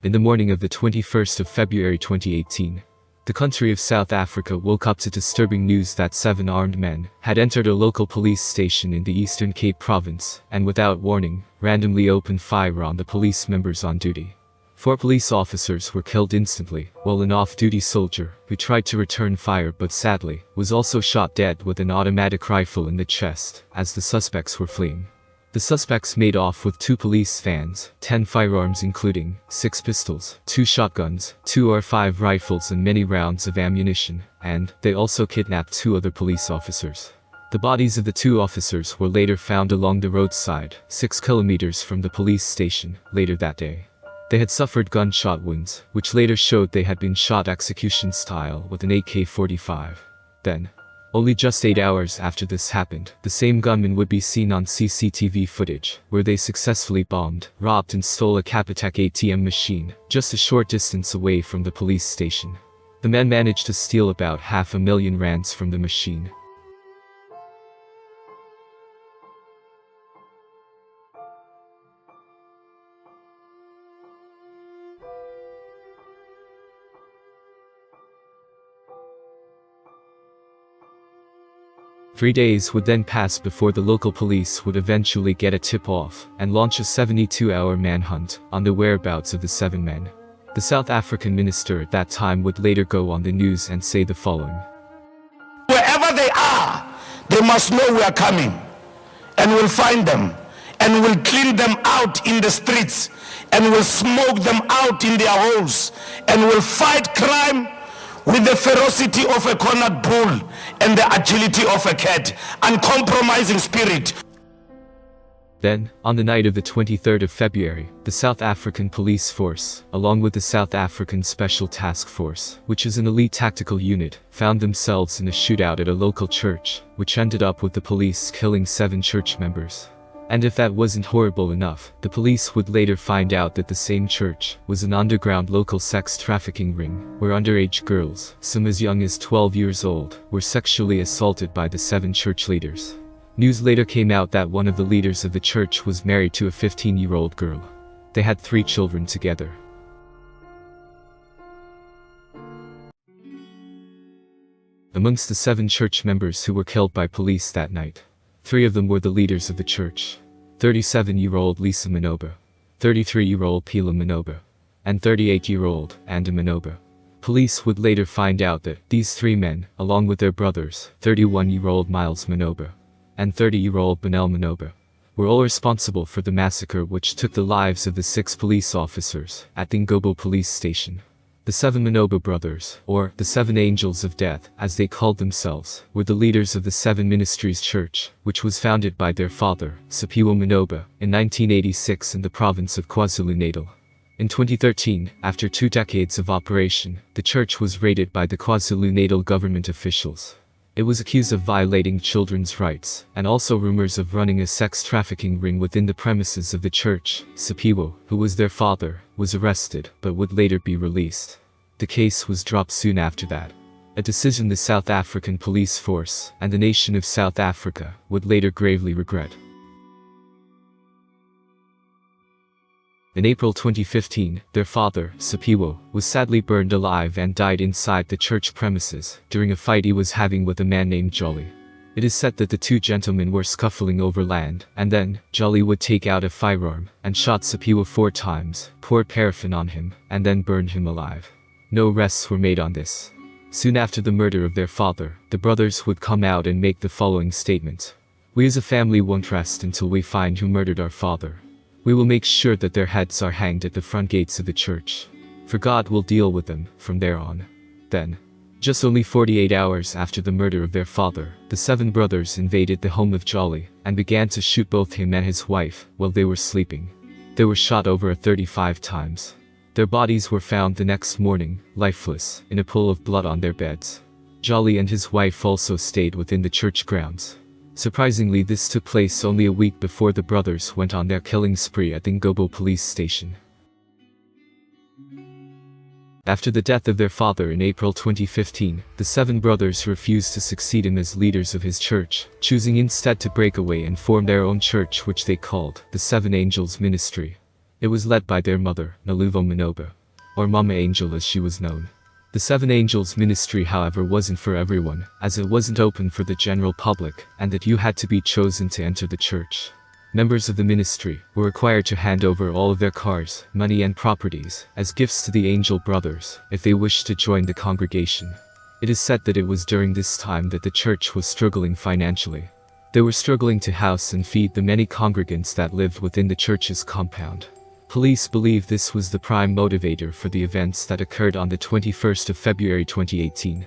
In the morning of the 21st of February 2018, the country of South Africa woke up to disturbing news that 7 armed men had entered a local police station in the Eastern Cape province and without warning, randomly opened fire on the police members on duty. 4 police officers were killed instantly, while an off-duty soldier, who tried to return fire but sadly, was also shot dead with an automatic rifle in the chest, as the suspects were fleeing. The suspects made off with 2 police vans, 10 firearms including 6 pistols, 2 shotguns, 2 or 5 rifles and many rounds of ammunition, and they also kidnapped 2 other police officers. The bodies of the 2 officers were later found along the roadside, 6 kilometers from the police station, later that day. They had suffered gunshot wounds, which later showed they had been shot execution style with an AK-45. Then, only just 8 hours after this happened, the same gunmen would be seen on CCTV footage, where they successfully bombed, robbed and stole a Capitec ATM machine, just a short distance away from the police station. The men managed to steal about R500,000 from the machine. Three days would then pass before the local police would eventually get a tip-off and launch a 72-hour manhunt on the whereabouts of the 7 men. The South African minister at that time would later go on the news and say the following: "Wherever they are, they must know we are coming, and we'll find them, and we'll clean them out in the streets, and we'll smoke them out in their holes, and we'll fight crime with the ferocity of a cornered bull and the agility of a cat, uncompromising spirit." Then, on the night of the 23rd of February, the South African Police Force, along with the South African Special Task Force, which is an elite tactical unit, found themselves in a shootout at a local church, which ended up with the police killing 7 church members. And if that wasn't horrible enough, the police would later find out that the same church was an underground local sex trafficking ring, where underage girls, some as young as 12 years old, were sexually assaulted by the 7 church leaders. News later came out that one of the leaders of the church was married to a 15-year-old girl. They had 3 children together. Amongst the 7 church members who were killed by police that night, 3 of them were the leaders of the church: 37-year-old Lisa Mancoba, 33-year-old Pila Mancoba, and 38-year-old Anda Mancoba. Police would later find out that these 3 men, along with their brothers, 31-year-old Miles Mancoba and 30-year-old Benel Mancoba, were all responsible for the massacre which took the lives of the 6 police officers at the Mancoba police station. The 7 Mancoba brothers, or the 7 Angels of Death, as they called themselves, were the leaders of the 7 Ministries Church, which was founded by their father, Siphiwe Mancoba, in 1986 in the province of KwaZulu-Natal. In 2013, after 2 decades of operation, the church was raided by the KwaZulu-Natal government officials. It was accused of violating children's rights, and also rumors of running a sex trafficking ring within the premises of the church. Siphiwe, who was their father, was arrested, but would later be released. The case was dropped soon after that. A decision the South African Police Force and the nation of South Africa would later gravely regret. In April 2015, their father, Siphiwe, was sadly burned alive and died inside the church premises during a fight he was having with a man named Jolly. It is said that the 2 gentlemen were scuffling over land, and then Jolly would take out a firearm and shot Siphiwe 4 times, poured paraffin on him, and then burned him alive. No arrests were made on this. Soon after the murder of their father, the brothers would come out and make the following statement: "We as a family won't rest until we find who murdered our father. We will make sure that their heads are hanged at the front gates of the church. For God will deal with them from there on." Then, just only 48 hours after the murder of their father, the 7 brothers invaded the home of Jolly and began to shoot both him and his wife while they were sleeping. They were shot over 35 times. Their bodies were found the next morning, lifeless, in a pool of blood on their beds. Jolly and his wife also stayed within the church grounds. Surprisingly, this took place only a week before the brothers went on their killing spree at the Mancoba police station. After the death of their father in April 2015, the 7 brothers refused to succeed him as leaders of his church, choosing instead to break away and form their own church, which they called the 7 Angels Ministry. It was led by their mother, Naluvo Mancoba, or Mama Angel as she was known. The Seven Angels ministry, however, wasn't for everyone, as it wasn't open for the general public, and that you had to be chosen to enter the church. Members of the ministry were required to hand over all of their cars, money and properties as gifts to the Angel Brothers if they wished to join the congregation. It is said that it was during this time that the church was struggling financially. They were struggling to house and feed the many congregants that lived within the church's compound. Police believe this was the prime motivator for the events that occurred on the 21st of February 2018.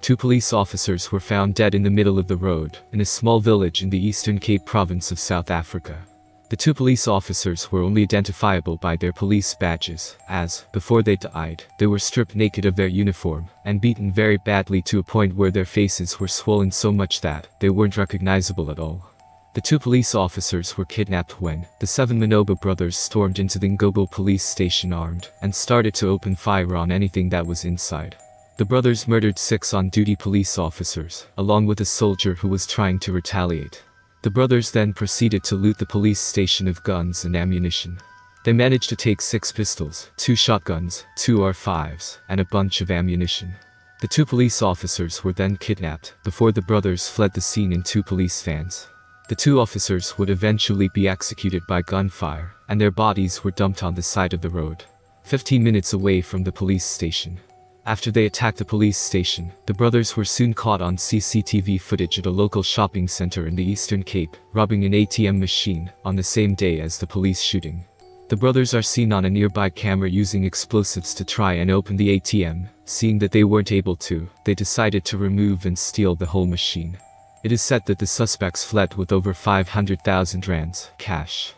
2 police officers were found dead in the middle of the road in a small village in the Eastern Cape province of South Africa. The 2 police officers were only identifiable by their police badges, as, before they died, they were stripped naked of their uniform and beaten very badly to a point where their faces were swollen so much that they weren't recognizable at all. The 2 police officers were kidnapped when the 7 Mancoba brothers stormed into the Mancoba police station armed and started to open fire on anything that was inside. The brothers murdered 6 on-duty police officers, along with a soldier who was trying to retaliate. The brothers then proceeded to loot the police station of guns and ammunition. They managed to take 6 pistols, 2 shotguns, 2 R5s, and a bunch of ammunition. The 2 police officers were then kidnapped before the brothers fled the scene in 2 police vans. The 2 officers would eventually be executed by gunfire, and their bodies were dumped on the side of the road, 15 minutes away from the police station. After they attacked the police station, the brothers were soon caught on CCTV footage at a local shopping center in the Eastern Cape, robbing an ATM machine on the same day as the police shooting. The brothers are seen on a nearby camera using explosives to try and open the ATM. Seeing that they weren't able to, they decided to remove and steal the whole machine. It is said that the suspects fled with over 500,000 rands, cash.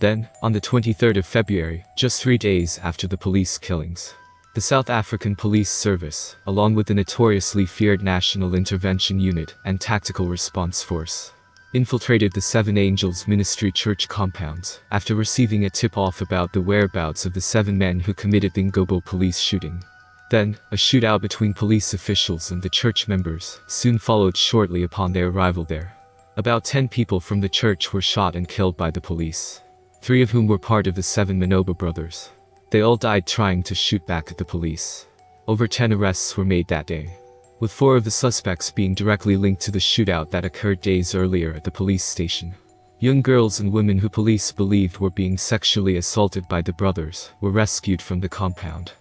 Then, on the 23rd of February, just 3 days after the police killings, the South African Police Service, along with the notoriously feared National Intervention Unit and Tactical Response Force, infiltrated the Seven Angels Ministry church compounds after receiving a tip-off about the whereabouts of the 7 men who committed the Mancoba police shooting. Then, a shootout between police officials and the church members soon followed shortly upon their arrival there. About 10 people from the church were shot and killed by the police, 3 of whom were part of the 7 Mancoba brothers. They all died trying to shoot back at the police. Over 10 arrests were made that day, with 4 of the suspects being directly linked to the shootout that occurred days earlier at the police station. Young girls and women who police believed were being sexually assaulted by the brothers were rescued from the compound.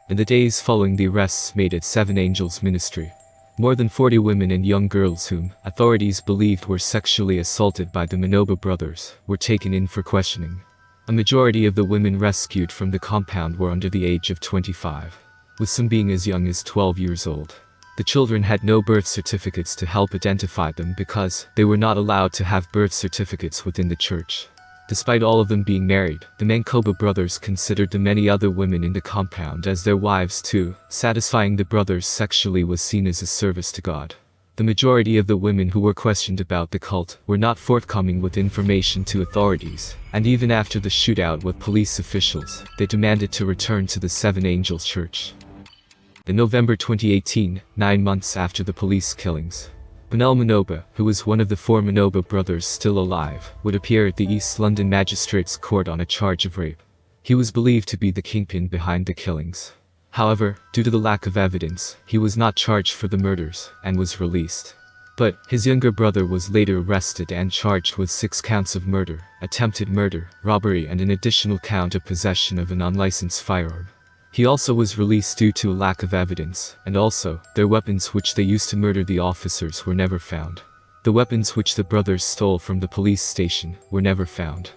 In the days following the arrests made at Seven Angels Ministry, more than 40 women and young girls whom authorities believed were sexually assaulted by the Mancoba brothers were taken in for questioning. A majority of the women rescued from the compound were under the age of 25, with some being as young as 12 years old. The children had no birth certificates to help identify them because they were not allowed to have birth certificates within the church. Despite all of them being married, the Mancoba brothers considered the many other women in the compound as their wives too. Satisfying the brothers sexually was seen as a service to God. The majority of the women who were questioned about the cult were not forthcoming with information to authorities, and even after the shootout with police officials, they demanded to return to the Seven Angels Church. In November 2018, 9 months after the police killings, Manel Mancoba, who was one of the 4 Mancoba brothers still alive, would appear at the East London Magistrates Court on a charge of rape. He was believed to be the kingpin behind the killings. However, due to the lack of evidence, he was not charged for the murders and was released. But his younger brother was later arrested and charged with 6 counts of murder, attempted murder, robbery, and an additional count of possession of an unlicensed firearm. He also was released due to a lack of evidence, and also, their weapons which they used to murder the officers were never found. The weapons which the brothers stole from the police station were never found.